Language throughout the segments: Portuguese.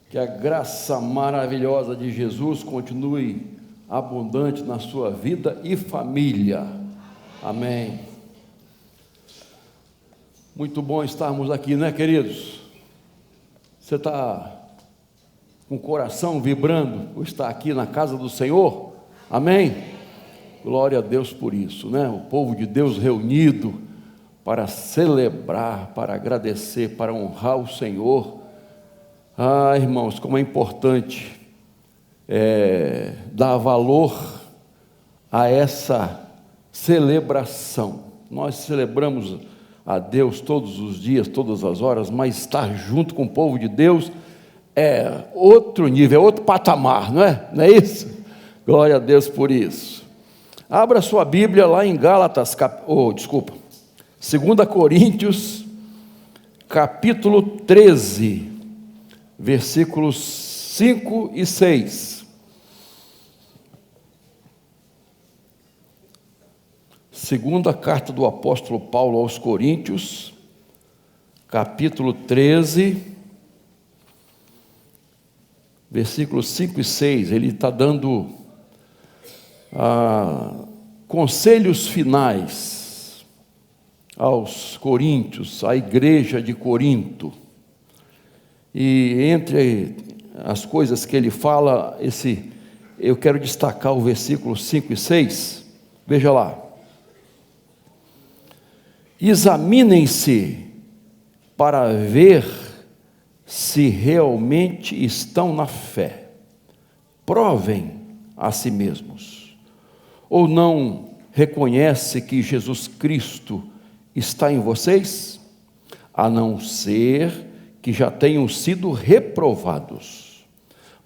Que a graça maravilhosa de Jesus continue abundante na sua vida e família. Amém. Muito bom estarmos aqui, né, queridos? Você está com o coração vibrando por estar aqui na casa do Senhor? Amém? Glória a Deus por isso, né? O povo de Deus reunido para celebrar, para agradecer, para honrar o Senhor. Ah, irmãos, como é importante dar valor a essa celebração. Nós celebramos a Deus todos os dias, todas as horas, mas estar junto com o povo de Deus é outro nível, é outro patamar, não é? Não é isso? Glória a Deus por isso. Abra sua Bíblia lá em Gálatas, 2 Coríntios, capítulo 13, versículos 5 e 6. Segunda carta do apóstolo Paulo aos Coríntios, capítulo 13, versículos 5 e 6, ele está dando conselhos finais aos coríntios, à igreja de Corinto. E entre as coisas que ele fala, eu quero destacar o versículo 5 e 6, veja lá. Examinem-se para ver se realmente estão na fé. Provem a si mesmos. Ou não reconhece que Jesus Cristo está em vocês? A não ser que já tenham sido reprovados.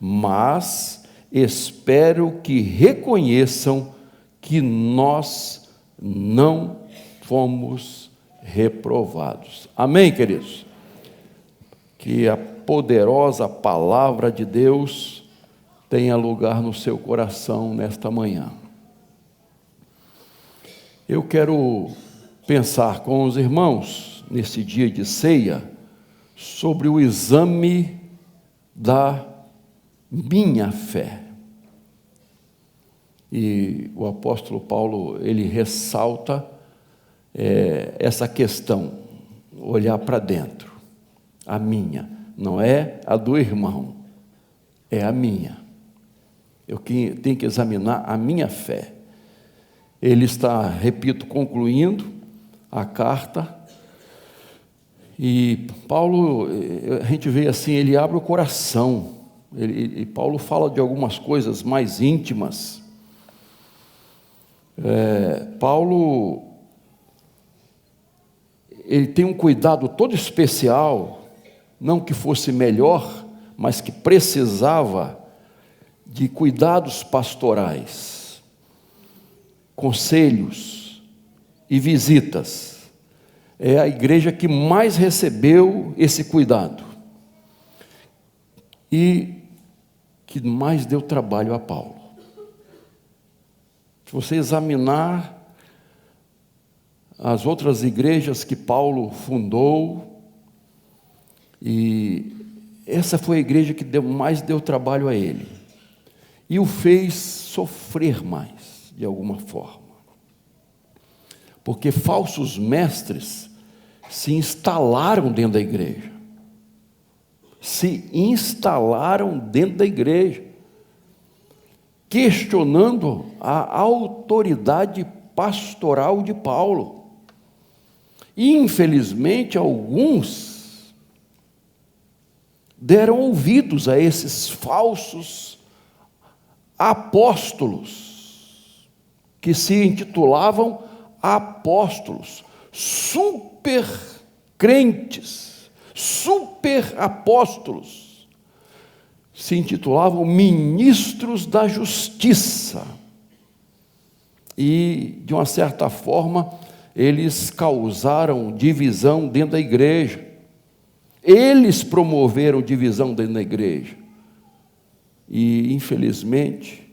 Mas espero que reconheçam que nós não fomos reprovados. Amém, queridos? Que a poderosa palavra de Deus tenha lugar no seu coração nesta manhã. Eu quero pensar com os irmãos, nesse dia de ceia, sobre o exame da minha fé. E o apóstolo Paulo, ele ressalta essa questão, olhar para dentro. A minha, não é a do irmão, é a minha. Eu tenho que examinar a minha fé. Ele está, repito, concluindo a carta, e Paulo, a gente vê assim, ele abre o coração, e Paulo fala de algumas coisas mais íntimas. Paulo, ele tem um cuidado todo especial, não que fosse melhor, mas que precisava de cuidados pastorais, conselhos e visitas. É a igreja que mais recebeu esse cuidado e que mais deu trabalho a Paulo. Se você examinar as outras igrejas que Paulo fundou, e essa foi a igreja que mais deu trabalho a ele, e o fez sofrer mais, de alguma forma, porque falsos mestres se instalaram dentro da igreja, questionando a autoridade pastoral de Paulo. E, infelizmente, alguns deram ouvidos a esses falsos apóstolos, que se intitulavam apóstolos, super crentes, super apóstolos, se intitulavam ministros da justiça, e de uma certa forma eles causaram divisão dentro da igreja, eles promoveram divisão dentro da igreja, e infelizmente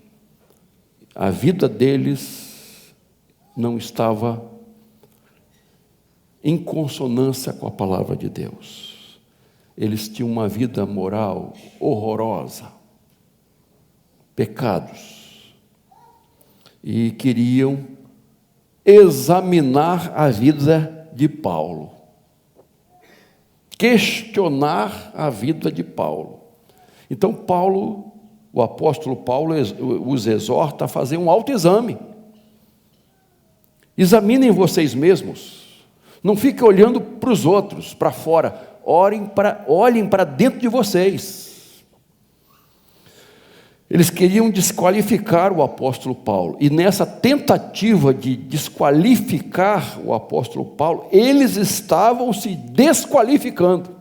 a vida deles não estava em consonância com a palavra de Deus. eles tinham uma vida moral horrorosa, pecados, e queriam examinar a vida de Paulo, questionar a vida de Paulo. Então Paulo, o apóstolo Paulo, os exorta a fazer um autoexame. Examinem vocês mesmos, não fiquem olhando para os outros, para fora, olhem para dentro de vocês. Eles queriam desqualificar o apóstolo Paulo, e nessa tentativa de desqualificar o apóstolo Paulo, eles estavam se desqualificando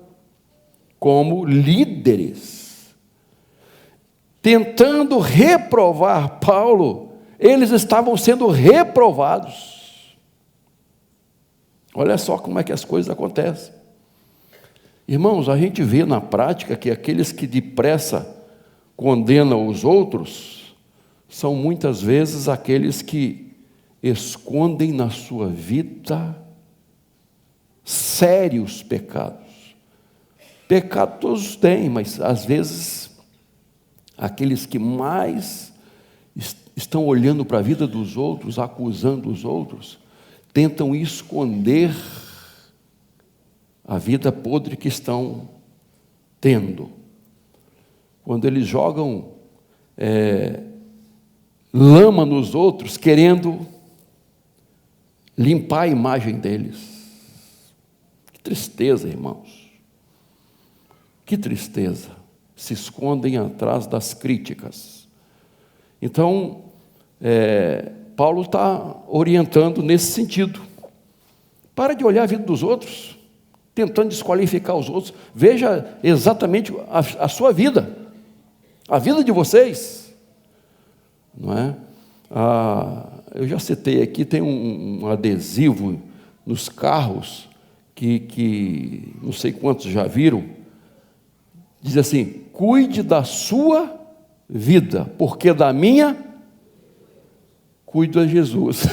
como líderes, tentando reprovar Paulo. Eles estavam sendo reprovados. Olha só como é que as coisas acontecem. Irmãos, a gente vê na prática que aqueles que depressa condenam os outros são muitas vezes aqueles que escondem na sua vida sérios pecados. Pecado todos têm, mas às vezes aqueles que mais estão olhando para a vida dos outros, acusando os outros, tentam esconder a vida podre que estão tendo. Quando eles jogam lama nos outros, querendo limpar a imagem deles. Que tristeza, irmãos. Que tristeza. Se escondem atrás das críticas. Então, Paulo está orientando nesse sentido. Para de olhar a vida dos outros, tentando desqualificar os outros. Veja exatamente a sua vida. A vida de vocês, não é? Eu já citei aqui, tem um adesivo nos carros, que não sei quantos já viram, diz assim: cuide da sua vida, porque da minha, cuido a Jesus.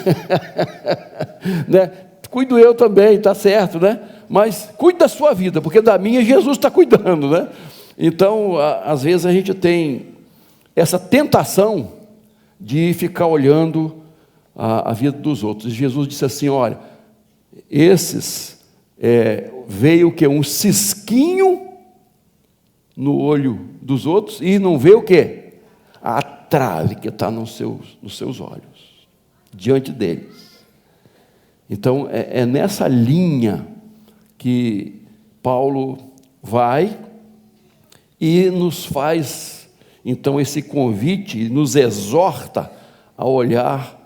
Né? Cuido eu também, está certo, né? Mas cuide da sua vida, porque da minha Jesus está cuidando, né? Então, às vezes a gente tem essa tentação de ficar olhando a vida dos outros. Jesus disse assim: olha, esses veio o que? Um cisquinho no olho dos outros e não vê o que? A trave que está nos seus olhos, diante deles. Então, é nessa linha que Paulo vai e nos faz, então, esse convite, nos exorta a olhar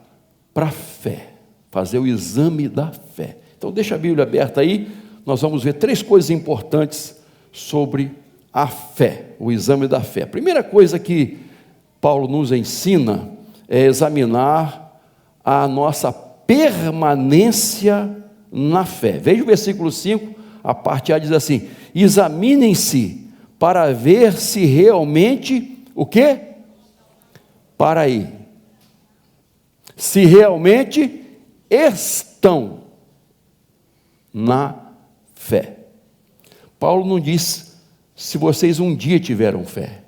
para a fé, fazer o exame da fé. Então, deixa a Bíblia aberta aí, nós vamos ver 3 coisas importantes sobre a fé, o exame da fé. A primeira coisa que Paulo nos ensina é examinar a nossa permanência na fé. Veja o versículo 5, a parte A diz assim: examinem-se para ver se realmente, o quê? Para aí. Se realmente estão na fé. Paulo não diz se vocês um dia tiveram fé,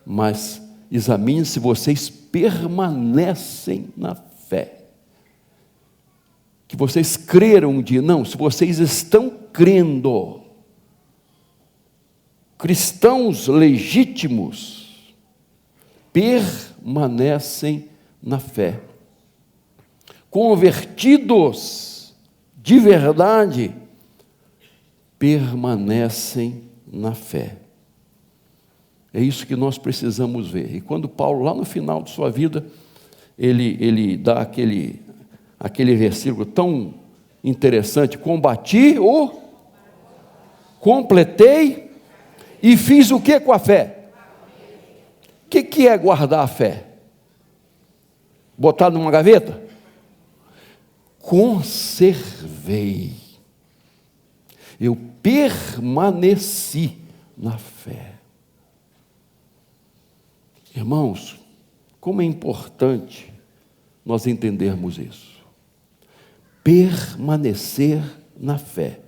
mas examine se vocês permanecem na fé. Que vocês creram um dia. Não, se vocês estão crendo. Cristãos legítimos permanecem na fé. Convertidos de verdade permanecem na fé. É isso que nós precisamos ver. E quando Paulo, lá no final de sua vida, ele dá aquele versículo tão interessante: combati completei e fiz o que com a fé? O que é guardar a fé? Botar numa gaveta? Conservei. Eu permaneci na fé. Irmãos, como é importante nós entendermos isso. Permanecer na fé.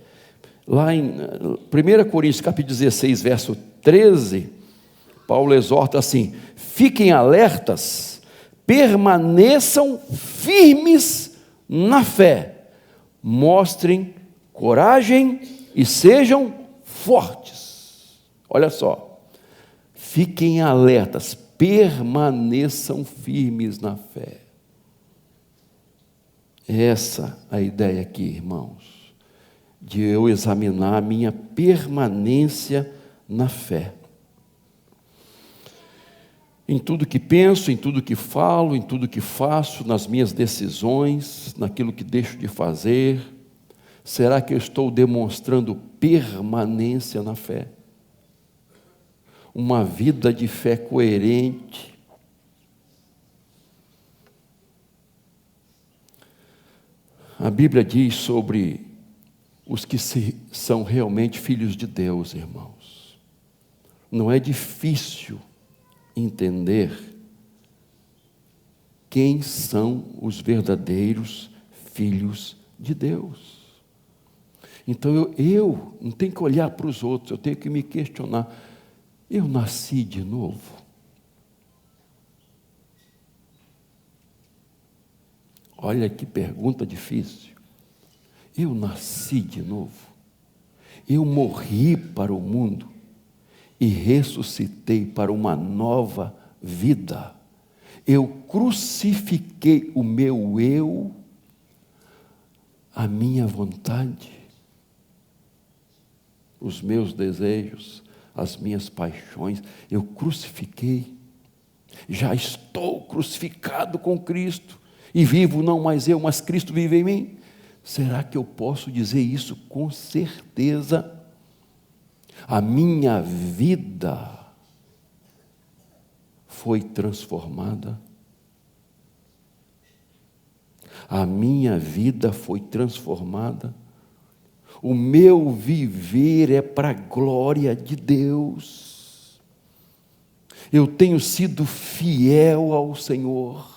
Lá em 1 Coríntios capítulo 16, verso 13, Paulo exorta assim: fiquem alertas, permaneçam firmes na fé, mostrem coragem e sejam fortes. Olha só, fiquem alertas, permaneçam firmes na fé. Essa é a ideia aqui, irmãos, de eu examinar a minha permanência na fé. Em tudo que penso, em tudo que falo, em tudo que faço, nas minhas decisões, naquilo que deixo de fazer, será que eu estou demonstrando permanência na fé? Uma vida de fé coerente. A Bíblia diz sobre os que são realmente filhos de Deus, irmãos. Não é difícil entender quem são os verdadeiros filhos de Deus. Então eu não tenho que olhar para os outros, eu tenho que me questionar: eu nasci de novo? Olha que pergunta difícil. Eu nasci de novo? Eu morri para o mundo e ressuscitei para uma nova vida. Eu crucifiquei o meu eu, a minha vontade, os meus desejos, as minhas paixões, eu crucifiquei. Já estou crucificado com Cristo e vivo não mais eu, mas Cristo vive em mim. Será que eu posso dizer isso com certeza? A minha vida foi transformada. A minha vida foi transformada. O meu viver é para a glória de Deus. Eu tenho sido fiel ao Senhor.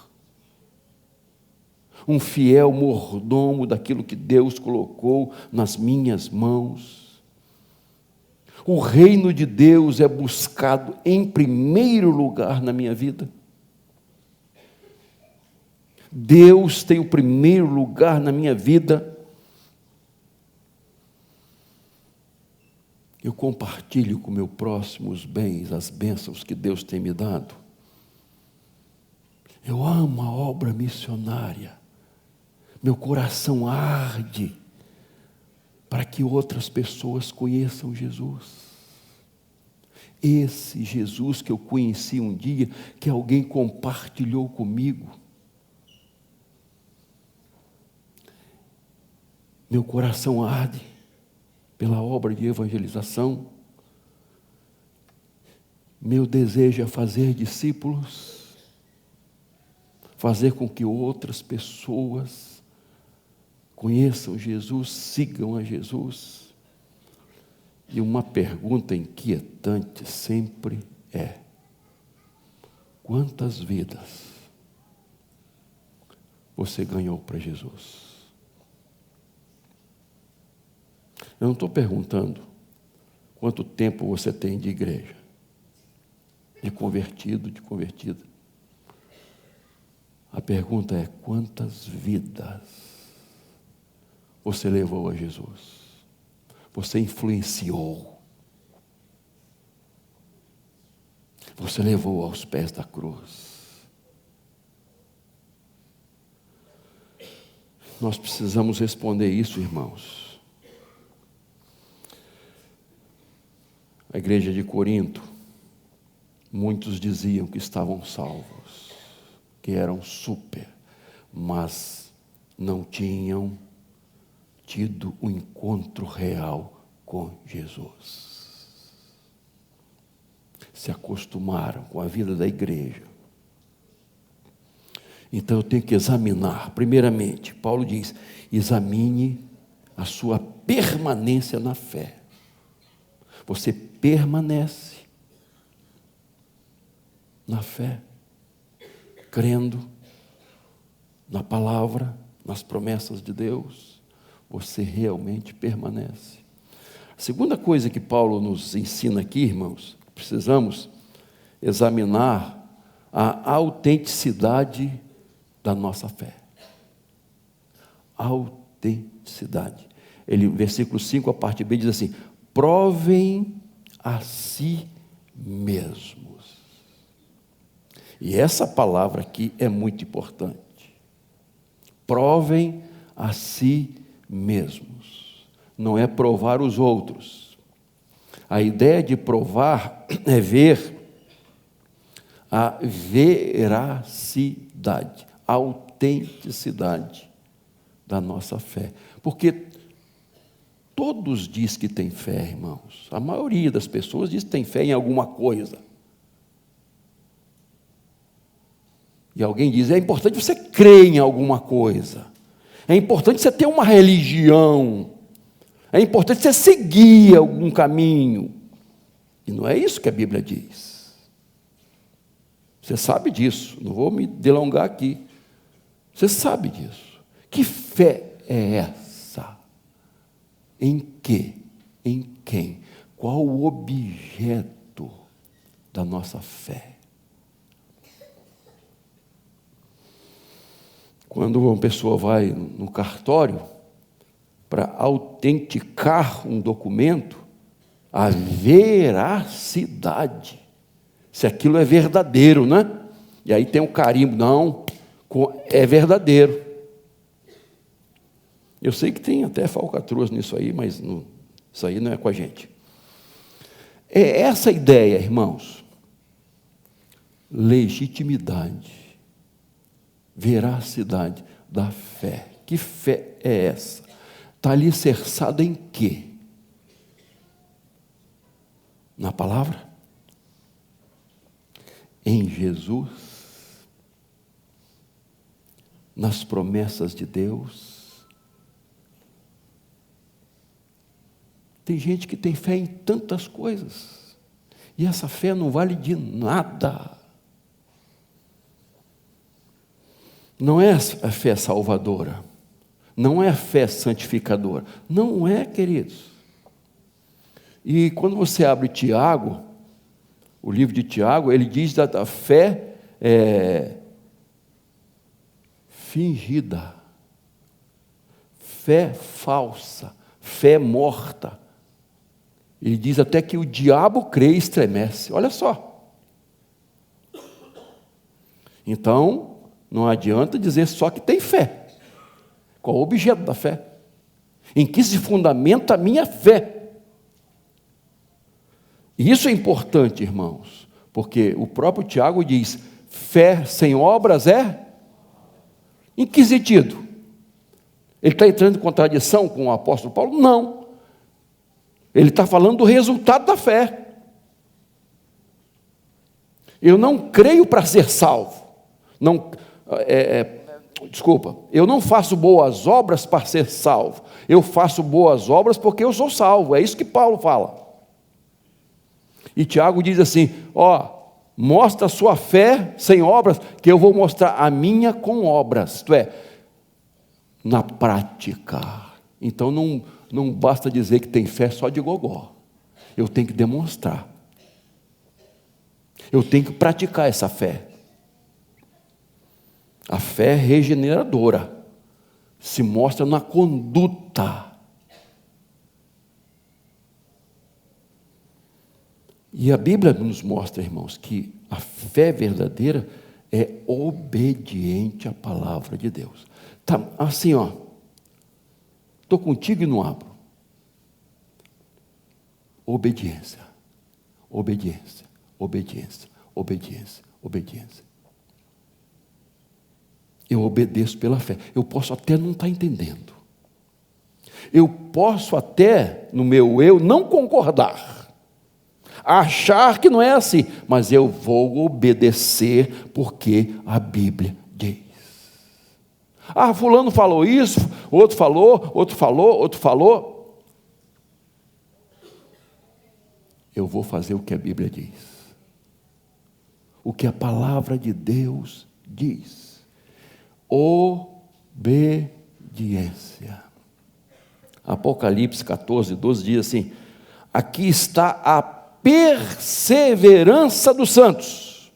Um fiel mordomo daquilo que Deus colocou nas minhas mãos. O reino de Deus é buscado em primeiro lugar na minha vida. Deus tem o primeiro lugar na minha vida. Eu compartilho com o meu próximo os bens, as bênçãos que Deus tem me dado. Eu amo a obra missionária. Meu coração arde para que outras pessoas conheçam Jesus. Esse Jesus que eu conheci um dia, que alguém compartilhou comigo. Meu coração arde pela obra de evangelização. Meu desejo é fazer discípulos, fazer com que outras pessoas conheçam Jesus, sigam a Jesus. E uma pergunta inquietante sempre é: quantas vidas você ganhou para Jesus? Eu não estou perguntando quanto tempo você tem de igreja, de convertido, de convertida. A pergunta é: quantas vidas você levou a Jesus? Você influenciou? Você levou aos pés da cruz? Nós precisamos responder isso, irmãos. A igreja de Corinto, muitos diziam que estavam salvos, que eram super, mas não tinham tido um encontro real com Jesus. Se acostumaram com a vida da igreja. Então eu tenho que examinar. Primeiramente, Paulo diz: examine a sua permanência na fé. Você permanece na fé, crendo na palavra, nas promessas de Deus. Você realmente permanece. A segunda coisa que Paulo nos ensina aqui, irmãos, precisamos examinar a autenticidade da nossa fé. Autenticidade. Ele, versículo 5, a parte B, diz assim: provem a si mesmos. E essa palavra aqui é muito importante. Provem a si mesmos. Não é provar os outros. A ideia de provar é ver a veracidade, a autenticidade da nossa fé. Porque todos dizem que tem fé, irmãos. A maioria das pessoas diz que tem fé em alguma coisa. E alguém diz: é importante você crer em alguma coisa. É importante você ter uma religião. É importante você seguir algum caminho. E não é isso que a Bíblia diz. Você sabe disso, não vou me delongar aqui. Você sabe disso. Que fé é essa? Em quê? Em quem? Qual o objeto da nossa fé? Quando uma pessoa vai no cartório para autenticar um documento, a veracidade, se aquilo é verdadeiro, né? E aí tem um carimbo, não, é verdadeiro. Eu sei que tem até falcatruas nisso aí, mas isso aí não é com a gente. É essa ideia, irmãos. Legitimidade, veracidade da fé. Que fé é essa? Está alicerçada em quê? Na palavra? Em Jesus? Nas promessas de Deus? Tem gente que tem fé em tantas coisas, e essa fé não vale de nada. Não é a fé salvadora, não é a fé santificadora, não é, queridos. E quando você abre Tiago, o livro de Tiago, ele diz da fé fingida, fé falsa, fé morta. Ele diz até que o diabo crê e estremece. Olha só. Então, não adianta dizer só que tem fé. Qual é o objeto da fé? Em que se fundamenta a minha fé? E isso é importante, irmãos, porque o próprio Tiago diz: fé sem obras é? Em que sentido? Ele está entrando em contradição com o apóstolo Paulo? Não. Ele está falando do resultado da fé. Eu não creio para ser salvo. Eu não faço boas obras para ser salvo. Eu faço boas obras porque eu sou salvo. É isso que Paulo fala. E Tiago diz assim: mostra a sua fé sem obras, que eu vou mostrar a minha com obras. Isto é, na prática. Então não basta dizer que tem fé só de gogó. Eu tenho que demonstrar. Eu tenho que praticar essa fé. A fé regeneradora se mostra na conduta. E a Bíblia nos mostra, irmãos, que a fé verdadeira é obediente à palavra de Deus. Tá assim, estou contigo e não abro. Obediência, obediência, obediência, obediência, obediência. Eu obedeço pela fé. Eu posso até não estar entendendo. Eu posso até, no meu eu, não concordar. Achar que não é assim. Mas eu vou obedecer porque a Bíblia diz. Fulano falou isso, outro falou, outro falou, outro falou. Eu vou fazer o que a Bíblia diz. O que a palavra de Deus diz. Obediência. Apocalipse 14, 12 diz assim: aqui está a perseverança dos santos,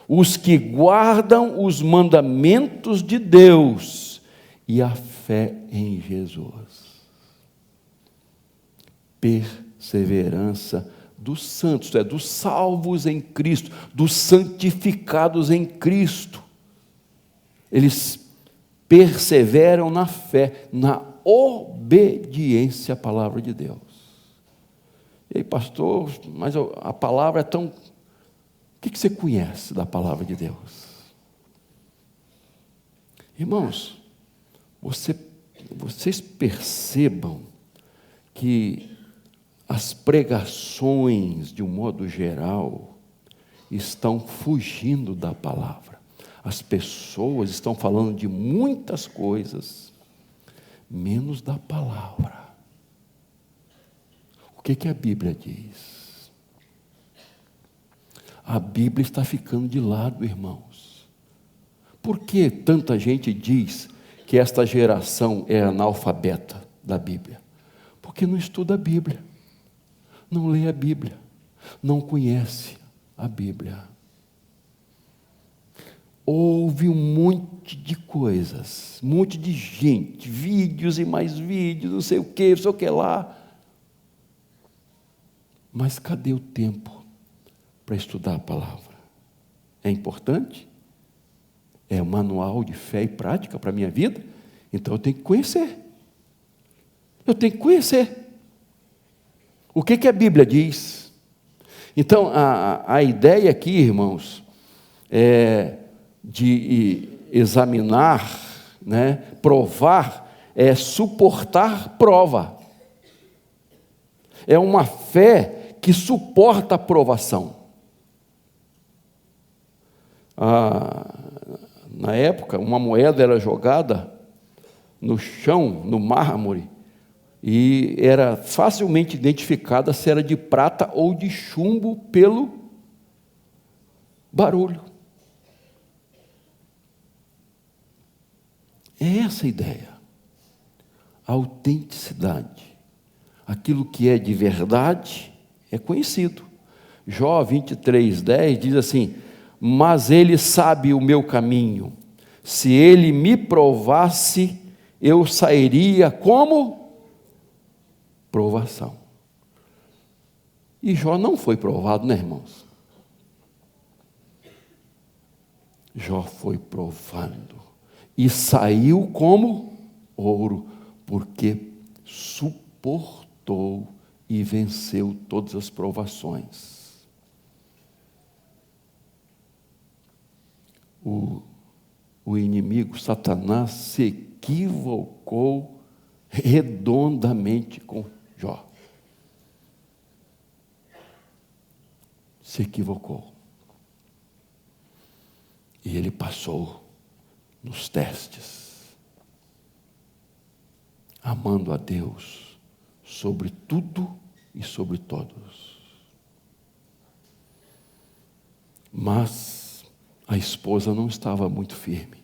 os que guardam os mandamentos de Deus e a fé em Jesus. Perseverança dos santos, dos salvos em Cristo, dos santificados em Cristo. Eles perseveram na fé, na obediência à palavra de Deus. E aí, pastor, mas a palavra é tão... O que você conhece da palavra de Deus? Irmãos, vocês percebam que as pregações, de um modo geral, estão fugindo da palavra. As pessoas estão falando de muitas coisas, menos da palavra. O que a Bíblia diz? A Bíblia está ficando de lado, irmãos. Por que tanta gente diz que esta geração é analfabeta da Bíblia? Porque não estuda a Bíblia, não lê a Bíblia, não conhece a Bíblia. Houve um monte de coisas, um monte de gente, vídeos e mais vídeos, não sei o que lá. Mas cadê o tempo para estudar a palavra? É importante? É um manual de fé e prática para a minha vida? Então eu tenho que conhecer. Eu tenho que conhecer. O que a Bíblia diz? Então, a ideia aqui, irmãos, é de examinar, né, provar, é suportar prova. É uma fé que suporta a provação. Na época, uma moeda era jogada no chão, no mármore, e era facilmente identificada se era de prata ou de chumbo pelo barulho. É essa a ideia. A autenticidade. Aquilo que é de verdade é conhecido. Jó 23:10 diz assim: mas ele sabe o meu caminho, se ele me provasse, eu sairia como provação. E Jó não foi provado, né, irmãos? Jó foi provado e saiu como ouro, porque suportou e venceu todas as provações. O inimigo, Satanás, se equivocou redondamente com Jó. Se equivocou. E ele passou nos testes, amando a Deus sobre tudo e sobre todos. Mas a esposa não estava muito firme.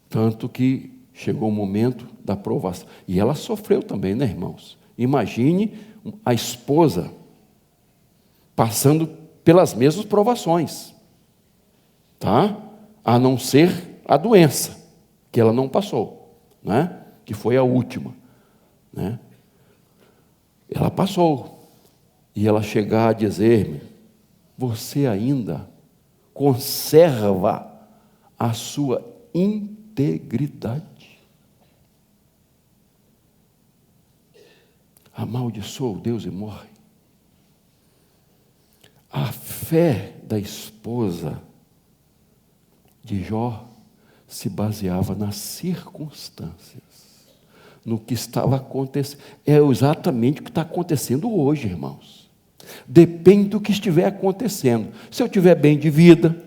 Tanto que chegou o momento da provação. E ela sofreu também, né, irmãos? Imagine a esposa passando pelas mesmas provações, tá? A não ser a doença, que ela não passou, né? Que foi a última, né? Ela passou. E ela chegar a dizer-me: você ainda conserva a sua integridade. Amaldiçoa o Deus e morre. A fé da esposa de Jó se baseava nas circunstâncias, no que estava acontecendo. É exatamente o que está acontecendo hoje, irmãos. Depende do que estiver acontecendo. Se eu estiver bem de vida,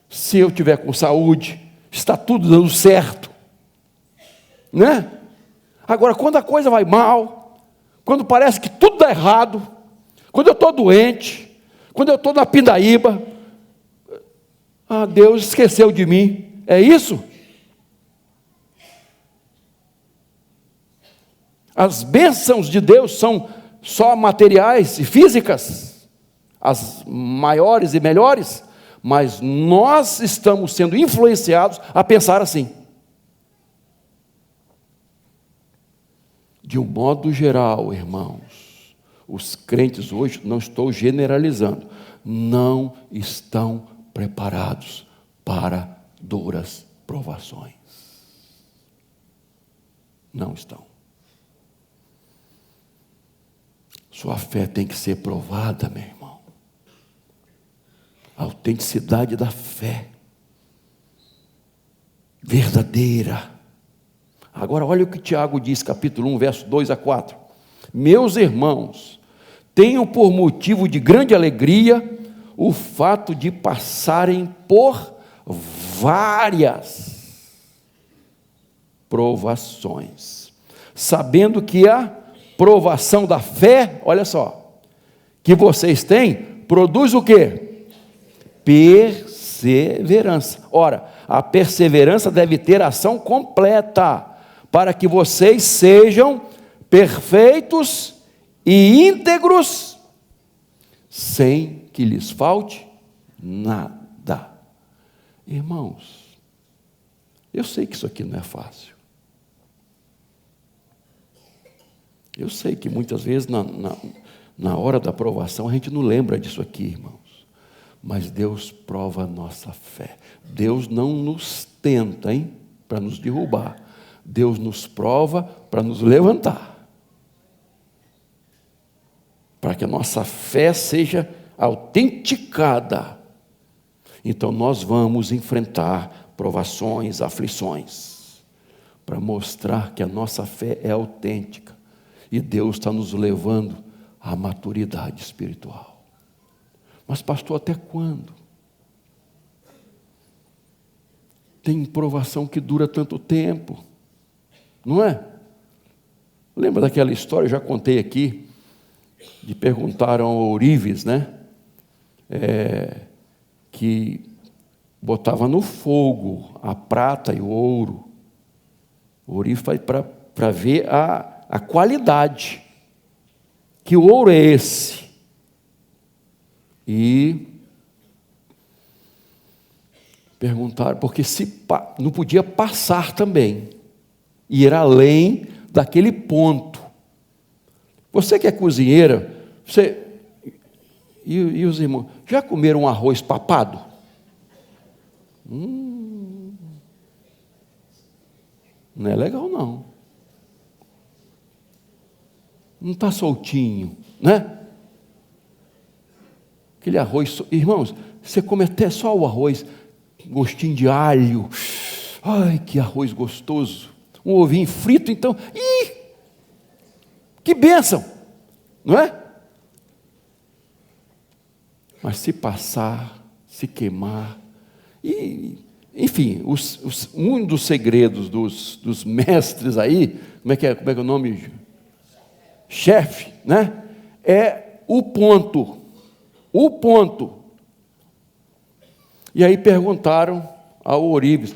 se eu estiver com saúde, está tudo dando certo, né? Agora, quando a coisa vai mal, quando parece que tudo dá errado, quando eu estou doente, quando eu estou na pindaíba, Deus esqueceu de mim. É isso? As bênçãos de Deus são só materiais e físicas, as maiores e melhores, mas nós estamos sendo influenciados a pensar assim. De um modo geral, irmãos, os crentes hoje, não estou generalizando, não estão preparados para duras provações. Não estão. Sua fé tem que ser provada, meu irmão. A autenticidade da fé verdadeira. Agora olha o que Tiago diz, capítulo 1, verso 2 a 4. Meus irmãos, tenham por motivo de grande alegria o fato de passarem por várias provações, sabendo que a provação da fé, olha só, que vocês têm, produz o quê? Perseverança. Ora, a perseverança deve ter ação completa, para que vocês sejam perfeitos e íntegros, sem que lhes falte nada. Irmãos, eu sei que isso aqui não é fácil. Eu sei que muitas vezes na hora da provação a gente não lembra disso aqui, irmãos. Mas Deus prova a nossa fé. Deus não nos tenta, para nos derrubar. Deus nos prova para nos levantar. Para que a nossa fé seja autenticada. Então nós vamos enfrentar provações, aflições, para mostrar que a nossa fé é autêntica. E Deus está nos levando à maturidade espiritual. Mas pastor, até quando? Tem provação que dura tanto tempo, não é? Lembra daquela história, eu já contei aqui, de perguntaram ao Ourives, né? Que botava no fogo a prata e o ouro. O Ourives vai para ver a qualidade. Que ouro é esse? E perguntaram, porque não podia passar também, ir além daquele ponto. Você que é cozinheira, e os irmãos, já comeram um arroz papado? Não é legal não. Não está soltinho, né? Aquele arroz, irmãos, você come até só o arroz, gostinho de alho, ai que arroz gostoso, um ovinho frito, então, que bênção, não é? Mas se passar, se queimar, enfim, um dos segredos dos mestres aí, como é que é o nome? Chefe, né? É o ponto. E aí perguntaram ao Ourives,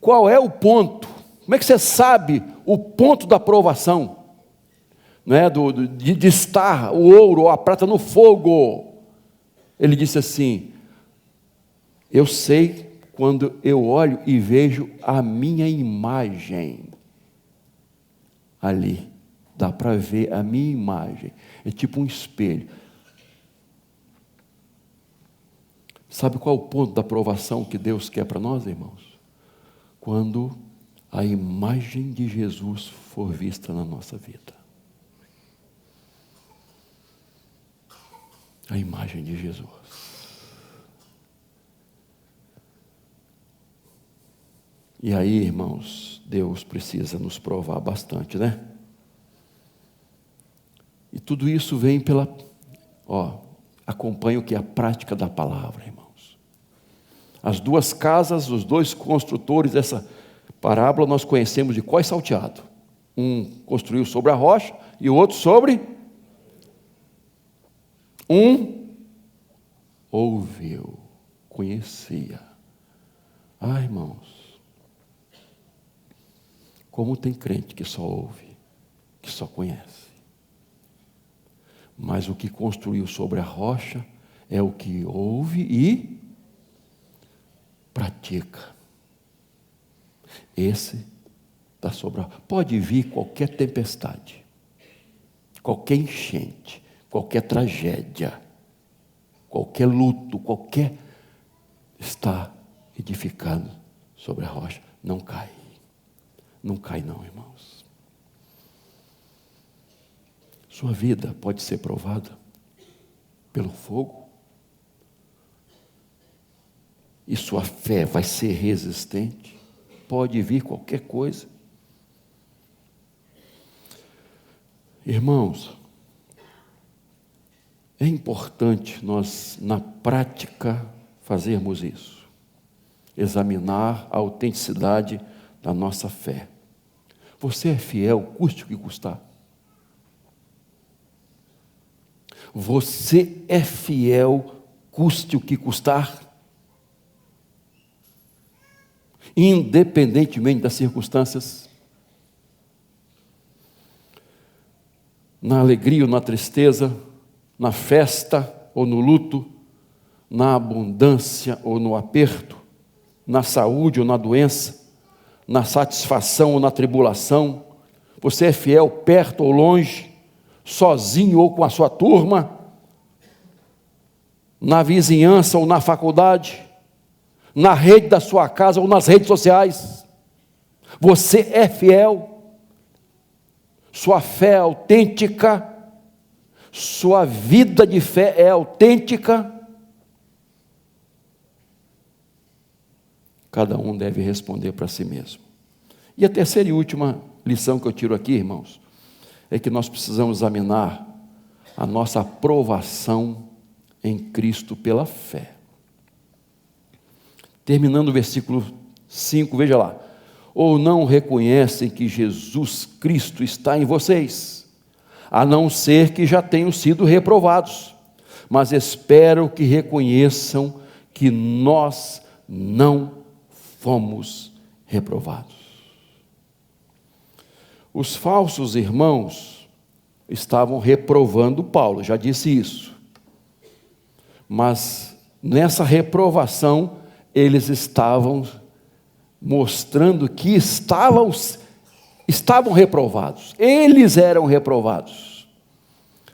qual é o ponto? Como é que você sabe o ponto da provação? Não é? De estar o ouro ou a prata no fogo. Ele disse assim, eu sei quando eu olho e vejo a minha imagem ali. Dá para ver a minha imagem. É tipo um espelho. Sabe qual é o ponto da provação que Deus quer para nós, irmãos? Quando a imagem de Jesus for vista na nossa vida. A imagem de Jesus. E aí, irmãos, Deus precisa nos provar bastante, né? E tudo isso vem acompanha o que é a prática da palavra, irmãos. As duas casas, os dois construtores dessa parábola, nós conhecemos de qual é salteado. Um construiu sobre a rocha e o outro sobre. Um ouviu, conhecia. Irmãos, como tem crente que só ouve, que só conhece. Mas o que construiu sobre a rocha é o que ouve e pratica. Esse está sobre a rocha. Pode vir qualquer tempestade, qualquer enchente, qualquer tragédia, qualquer luto, está edificado sobre a rocha. Não cai. Não cai não, irmãos. Sua vida pode ser provada pelo fogo. E sua fé vai ser resistente. Pode vir qualquer coisa. Irmãos, é importante nós, na prática, fazermos isso. Examinar a autenticidade da nossa fé. Você é fiel, custe o que custar. Você é fiel, custe o que custar. Independentemente das circunstâncias. Na alegria ou na tristeza, na festa ou no luto, na abundância ou no aperto, na saúde ou na doença, na satisfação ou na tribulação. Você é fiel perto ou longe, sozinho ou com a sua turma, na vizinhança ou na faculdade, na rede da sua casa ou nas redes sociais. Você é fiel, sua fé é autêntica, sua vida de fé é autêntica. Cada um deve responder para si mesmo. E a terceira e última lição que eu tiro aqui, irmãos, é que nós precisamos examinar a nossa aprovação em Cristo pela fé. Terminando o versículo 5, veja lá. Ou não reconhecem que Jesus Cristo está em vocês, a não ser que já tenham sido reprovados, mas espero que reconheçam que nós não fomos reprovados. Os falsos irmãos estavam reprovando Paulo, já disse isso. Mas nessa reprovação, eles estavam mostrando que estavam reprovados. Eles eram reprovados.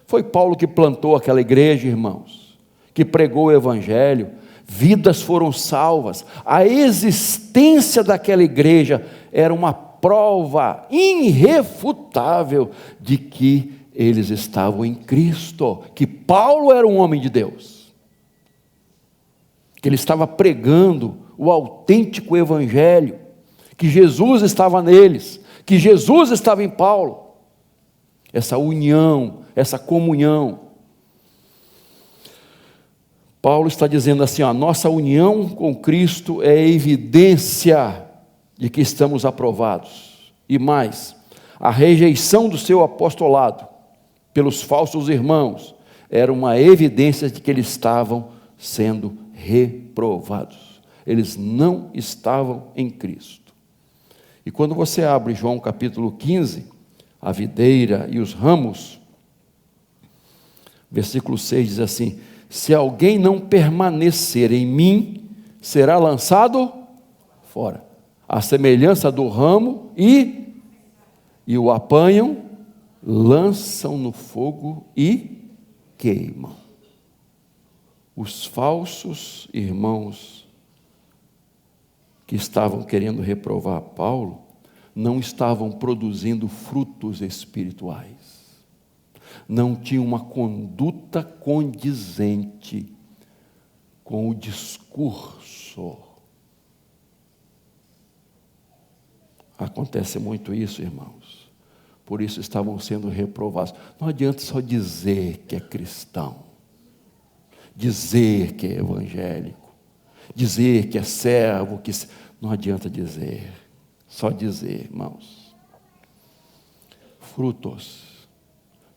Foi Paulo que plantou aquela igreja, irmãos, que pregou o evangelho, vidas foram salvas. A existência daquela igreja era uma prova irrefutável de que eles estavam em Cristo, que Paulo era um homem de Deus, que ele estava pregando o autêntico evangelho, que Jesus estava neles, que Jesus estava em Paulo. Essa união, essa comunhão. Paulo está dizendo assim, a nossa união com Cristo é evidência de que estamos aprovados. E mais, a rejeição do seu apostolado pelos falsos irmãos era uma evidência de que eles estavam sendo reprovados. Eles não estavam em Cristo. E quando você abre João capítulo 15, a videira e os ramos, versículo 6 diz assim, se alguém não permanecer em mim, será lançado fora, a semelhança do ramo, e o apanham, lançam no fogo e queimam. Os falsos irmãos que estavam querendo reprovar Paulo, não estavam produzindo frutos espirituais, não tinham uma conduta condizente com o discurso. Acontece muito isso, irmãos, por isso estavam sendo reprovados. Não adianta só dizer que é cristão, dizer que é evangélico, dizer que é servo, não adianta dizer, só dizer, irmãos. Frutos,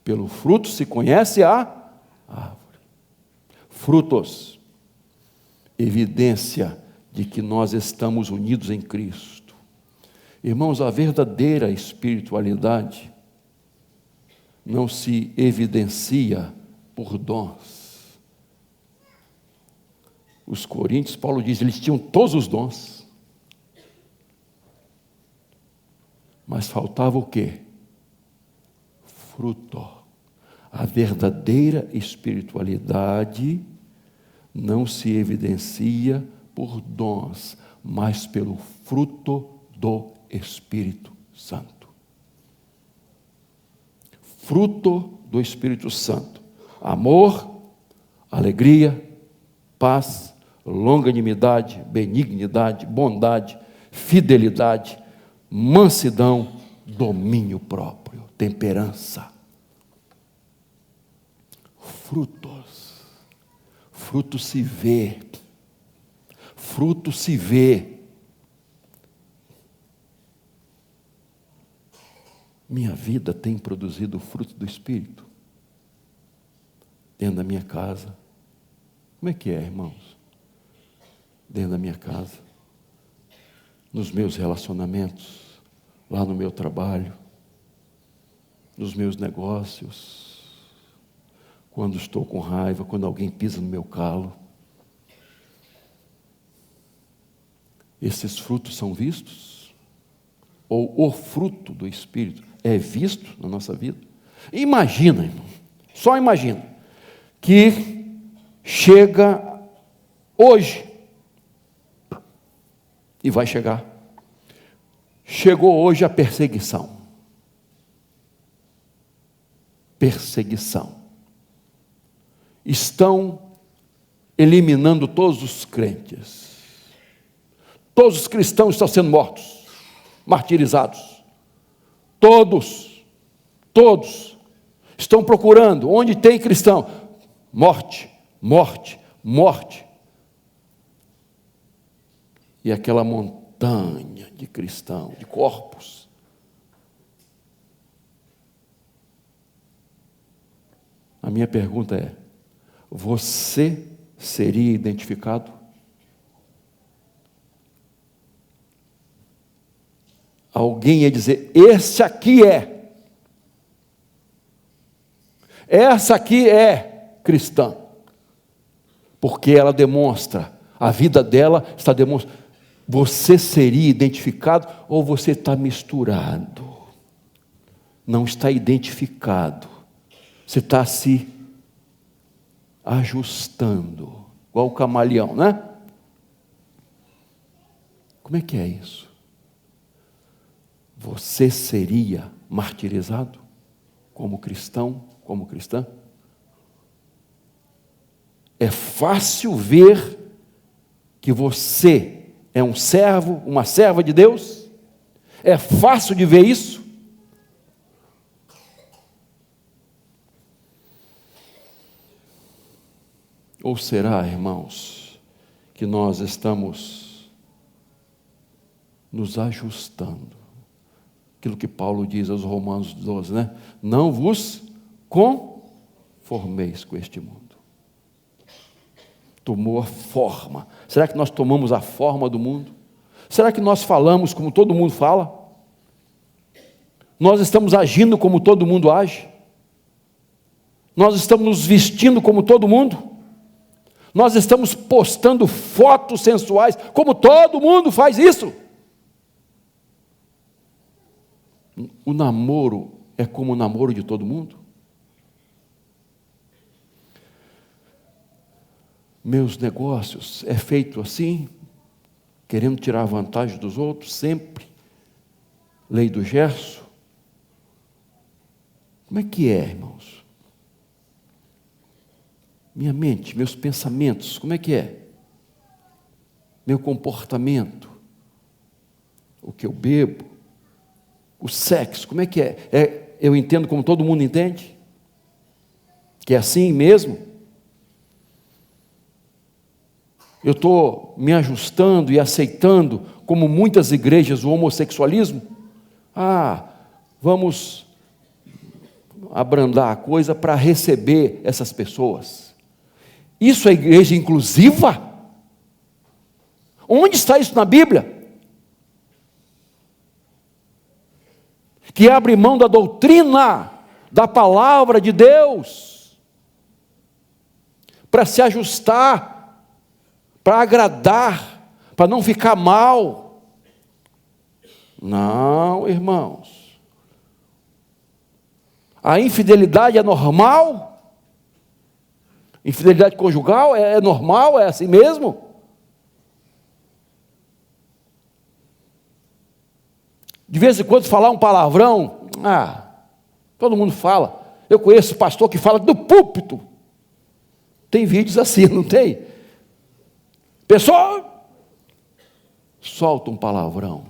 pelo fruto se conhece a árvore. Frutos, evidência de que nós estamos unidos em Cristo. Irmãos, a verdadeira espiritualidade não se evidencia por dons. Os coríntios, Paulo diz, eles tinham todos os dons. Mas faltava o quê? Fruto. A verdadeira espiritualidade não se evidencia por dons, mas pelo fruto do Espírito Santo. Fruto do Espírito Santo: amor, alegria, paz, longanimidade, benignidade, bondade, fidelidade, mansidão, domínio próprio, temperança. Frutos. Fruto se vê. Fruto se vê. Minha vida tem produzido o fruto do Espírito dentro da minha casa. Como é que é, irmãos? Dentro da minha casa, nos meus relacionamentos, lá no meu trabalho, nos meus negócios, quando estou com raiva, quando alguém pisa no meu calo. Esses frutos são vistos? Ou o fruto do Espírito é visto na nossa vida? Imagina, irmão, só imagina, que chega hoje, e vai chegar, chegou hoje a perseguição. Perseguição. Estão eliminando todos os crentes. Todos os cristãos estão sendo mortos, martirizados. Todos estão procurando, onde tem cristão, morte, morte, morte. E aquela montanha de cristão, de corpos. A minha pergunta é: você seria identificado? Alguém ia dizer: esse aqui é. Essa aqui é cristã. Porque ela demonstra, a vida dela está demonstrando. Você seria identificado ou você está misturado? Não está identificado. Você está se ajustando, igual o camaleão, né? Como é que é isso? Você seria martirizado como cristão, como cristã? É fácil ver que você é um servo, uma serva de Deus? É fácil de ver isso? Ou será, irmãos, que nós estamos nos ajustando? Aquilo que Paulo diz aos Romanos 12, né? Não vos conformeis com este mundo. Tomou a forma. Será que nós tomamos a forma do mundo? Será que nós falamos como todo mundo fala? Nós estamos agindo como todo mundo age? Nós estamos nos vestindo como todo mundo? Nós estamos postando fotos sensuais como todo mundo faz isso? O namoro é como o namoro de todo mundo? Meus negócios é feito assim, querendo tirar vantagem dos outros, sempre. Lei do Gerson. Como é que é, irmãos? Minha mente, meus pensamentos, como é que é? Meu comportamento, o que eu bebo, o sexo, como é que é? Eu entendo como todo mundo entende? Que é assim mesmo? Eu estou me ajustando e aceitando, como muitas igrejas, o homossexualismo? Vamos abrandar a coisa para receber essas pessoas. Isso é igreja inclusiva? Onde está isso na Bíblia? Que abre mão da doutrina da palavra de Deus, para se ajustar, para agradar, para não ficar mal. Não, irmãos. A infidelidade é normal? Infidelidade conjugal é normal? É assim mesmo? De vez em quando falar um palavrão, todo mundo fala. Eu conheço pastor que fala do púlpito. Tem vídeos assim, não tem? Pessoal, solta um palavrão.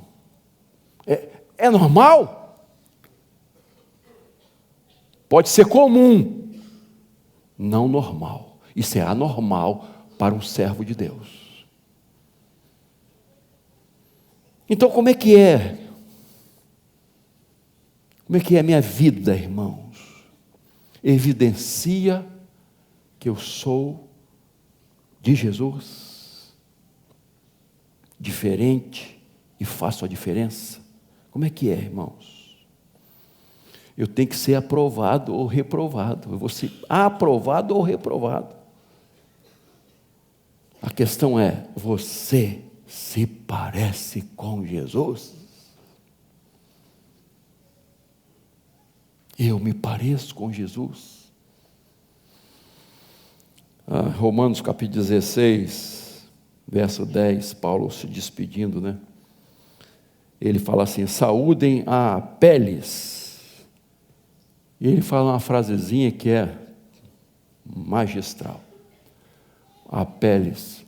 É normal? Pode ser comum, não normal. Isso é anormal para um servo de Deus. Então, como é que é? Como é que é a minha vida, irmãos? Evidencia que eu sou de Jesus? Diferente e faço a diferença? Como é que é, irmãos? Eu tenho que ser aprovado ou reprovado. Eu vou ser aprovado ou reprovado. A questão é, você se parece com Jesus? Eu me pareço com Jesus? Romanos capítulo 16, verso 10, Paulo se despedindo, né? Ele fala assim, saúdem a Apeles. E ele fala uma frasezinha que é magistral. Apeles,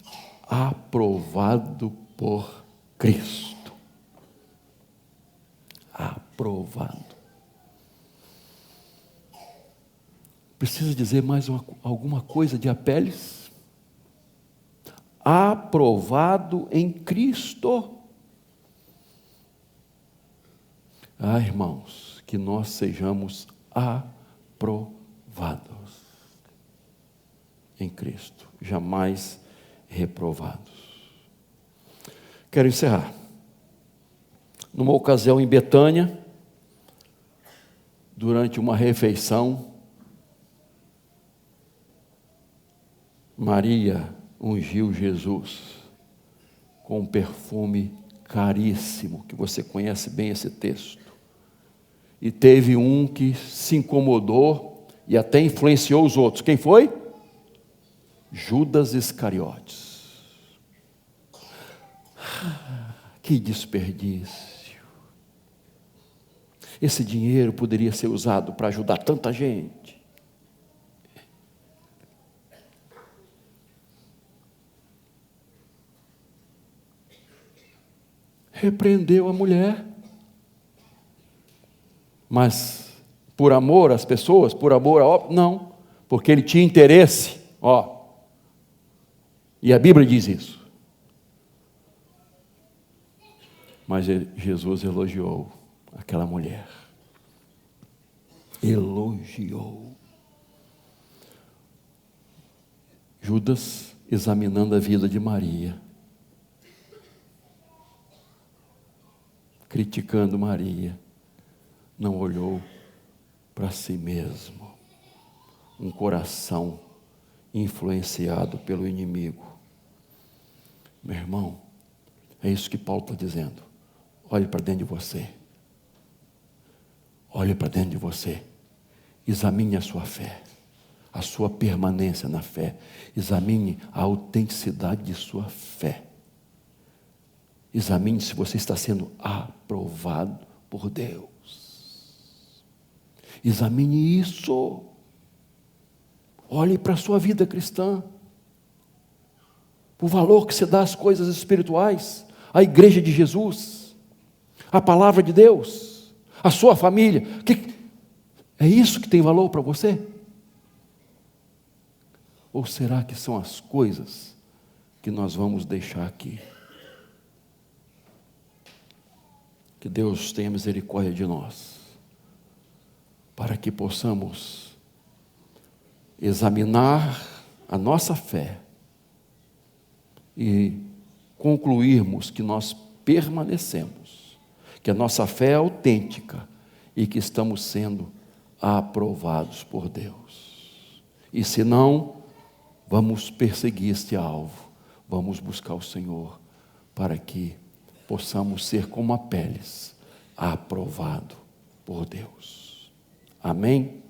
aprovado por Cristo. Aprovado. Precisa dizer mais alguma coisa de Apeles? Aprovado em Cristo. Irmãos, que nós sejamos aprovados em Cristo, jamais reprovados. Quero encerrar. Numa ocasião em Betânia, durante uma refeição, Maria ungiu Jesus com um perfume caríssimo, que você conhece bem esse texto. E teve um que se incomodou e até influenciou os outros. Quem foi? Judas Iscariotes. Que desperdício. Esse dinheiro poderia ser usado para ajudar tanta gente. Repreendeu a mulher, mas por amor às pessoas, por amor a não, porque ele tinha interesse, e a Bíblia diz isso. Mas Jesus elogiou aquela mulher, elogiou. Judas examinando a vida de Maria, criticando Maria, não olhou para si mesmo. Um coração influenciado pelo inimigo. Meu irmão, é isso que Paulo está dizendo. Olhe para dentro de você. Olhe para dentro de você. Examine a sua fé, a sua permanência na fé. Examine a autenticidade de sua fé. Examine se você está sendo aprovado por Deus. Examine isso. Olhe para a sua vida cristã. O valor que você dá às coisas espirituais. A igreja de Jesus. A palavra de Deus. A sua família. É isso que tem valor para você? Ou será que são as coisas que nós vamos deixar aqui? Que Deus tenha misericórdia de nós, para que possamos examinar a nossa fé e concluirmos que nós permanecemos, que a nossa fé é autêntica e que estamos sendo aprovados por Deus. E se não, vamos perseguir este alvo, vamos buscar o Senhor, para que possamos ser como Apeles, aprovado por Deus. Amém?